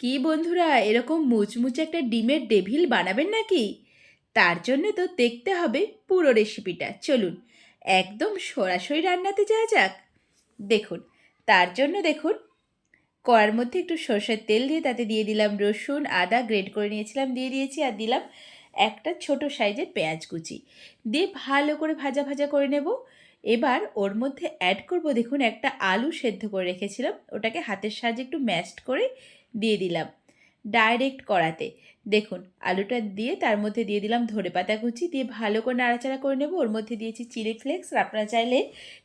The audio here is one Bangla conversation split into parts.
কি বন্ধুরা, এরকম মুচমুচে একটা ডিমের ডেভিল বানাবেন নাকি? তার জন্য তো দেখতে হবে পুরো রেসিপিটা। চলুন একদম সরাসরি রান্নাতে যাওয়া যাক। দেখুন, তার জন্য দেখুন, কড়ার মধ্যে একটু সর্ষের তেল দিয়ে তাতে দিয়ে দিলাম রসুন আদা গ্রেট করে নিয়েছিলাম, দিয়ে দিয়েছি। আর দিলাম একটা ছোট সাইজের পেঁয়াজ কুচি, দিয়ে ভালো করে ভাজা ভাজা করে নেব। এবার ওর মধ্যে অ্যাড করব, দেখুন একটা আলু সেদ্ধ করে রেখেছিলাম, ওটাকে হাতের সাহায্যে একটু ম্যাশড করে দিয়ে দিলাম ডাইরেক্ট কড়াতে। দেখুন আলুটা দিয়ে তার মধ্যে দিয়ে দিলাম ধনেপাতা কুচি, দিয়ে ভালো করে নাড়াচাড়া করে নেব। ওর মধ্যে দিয়েছি চিলি ফ্লেক্স, আপনারা চাইলে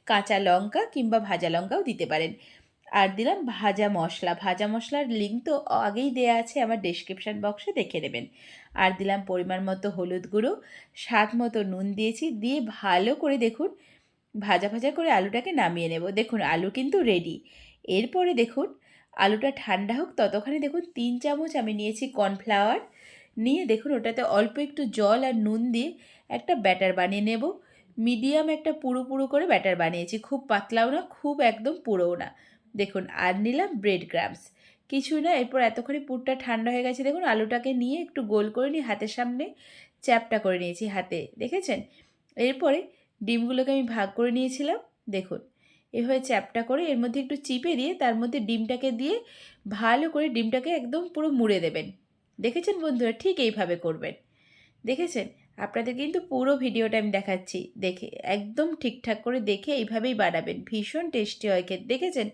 কাঁচা লঙ্কা কিংবা ভাজা লঙ্কাও দিতে পারেন। আর দিলাম ভাজা মশলা, ভাজা মশলার লিঙ্ক তো আগেই দেয়া আছে আমার ডেসক্রিপশান বক্সে, দেখে নেবেন। আর দিলাম পরিমাণ মতো হলুদ গুঁড়ো, স্বাদ মতো নুন দিয়েছি, দিয়ে ভালো করে দেখুন ভাজা ভাজা করে আলুটাকে নামিয়ে নেব। দেখুন আলু কিন্তু রেডি। এরপরে দেখুন আলুটা ঠান্ডা হোক ততক্ষণে দেখুন 3 চামচ আমি নিয়েছি কর্নফ্লাওয়ার, নিয়ে দেখুন ওটাতে অল্প একটু জল আর নুন দিয়ে একটা ব্যাটার বানিয়ে নেব। মিডিয়াম একটা পুরো পুরো করে ব্যাটার বানিয়েছি, খুব পাতলাও না খুব একদম পুরোও না। দেখুন আর নিলাম ব্রেড ক্রাম্বস, কিছুই না। এরপর এতক্ষণে পুরটা ঠান্ডা হয়ে গেছে, দেখুন আলুটাকে নিয়ে একটু গোল করে নিয়ে হাতের সামনে চ্যাপটা করে নিয়েছি হাতে, দেখেছেন? এরপরে ডিমগুলোকে আমি ভাগ করে নিয়েছিলাম, দেখুন এভাবে চ্যাপটা করে এর মধ্যে একটু চিপে দিয়ে তার মধ্যে ডিমটাকে দিয়ে ভালো করে ডিমটাকে একদম পুরো মুড়ে দেবেন। দেখেছেন বন্ধুরা? ঠিক এইভাবে করবেন, দেখেছেন? আপনাদের কিন্তু পুরো ভিডিওটা আমি দেখাচ্ছি, দেখে একদম ঠিকঠাক করে দেখে এইভাবেই বানাবেন, ভীষণ টেস্টি হয় খেতে। দেখেছেন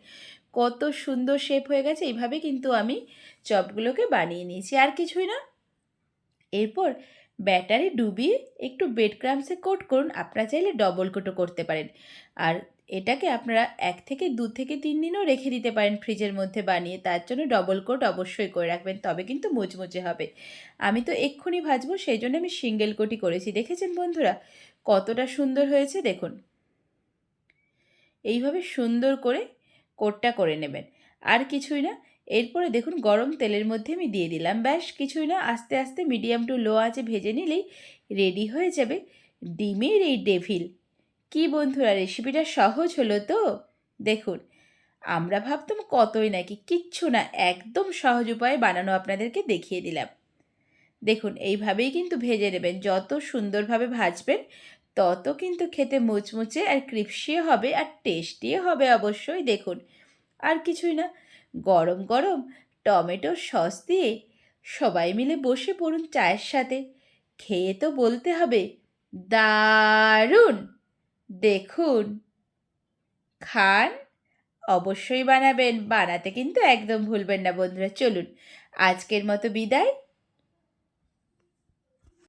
কত সুন্দর শেপ হয়ে গেছে? এইভাবে কিন্তু আমি চপগুলোকে বানিয়ে নিয়েছি, আর কিছুই না। এরপর ব্যাটারে ডুবিয়ে একটু ব্রেড ক্রাম্বসে কোট করুন, আপনারা চাইলে ডবল কোটও করতে পারেন। আর এটাকে আপনারা 1 থেকে 2 থেকে 3 দিনও রেখে দিতে পারেন ফ্রিজের মধ্যে বানিয়ে, তার জন্য ডবল কোট অবশ্যই করে রাখবেন, তবে কিন্তু মুচমুচে হবে। আমি তো এক্ষুনি ভাজবো, সেই জন্য আমি সিঙ্গেল কোটই করেছি। দেখেছেন বন্ধুরা কতটা সুন্দর হয়েছে? দেখুন এইভাবে সুন্দর করে কোটটা করে নেবেন, আর কিছুই না। এরপরে দেখুন গরম তেলের মধ্যে আমি দিয়ে দিলাম, ব্যাস কিছুই না, আস্তে আস্তে মিডিয়াম টু লো আঁচে ভেজে নিলেই রেডি হয়ে যাবে ডিমের এই ডেভিল। কি বন্ধুরা, রেসিপিটা সহজ হলো তো? দেখুন আমরা ভাবতাম কতই নাকি, কিচ্ছু না, একদম সহজ উপায়ে বানানো আপনাদেরকে দেখিয়ে দিলাম। দেখুন এইভাবেই কিন্তু ভেজে নেবেন, যত সুন্দরভাবে ভাজবেন তত কিন্তু খেতে মুচমুচে আর ক্রিপসিও হবে আর টেস্টিও হবে অবশ্যই। দেখুন আর কিছুই না, গরম গরম টমেটো সস দিয়ে সবাই মিলে বসে পড়ুন চায়ের সাথে, খেয়ে তো বলতে হবে দারুণ। দেখুন, খান, অবশ্যই বানাবেন, বানাতে কিন্তু একদম ভুলবেন না বন্ধুরা। চলুন আজকের মতো বিদায়।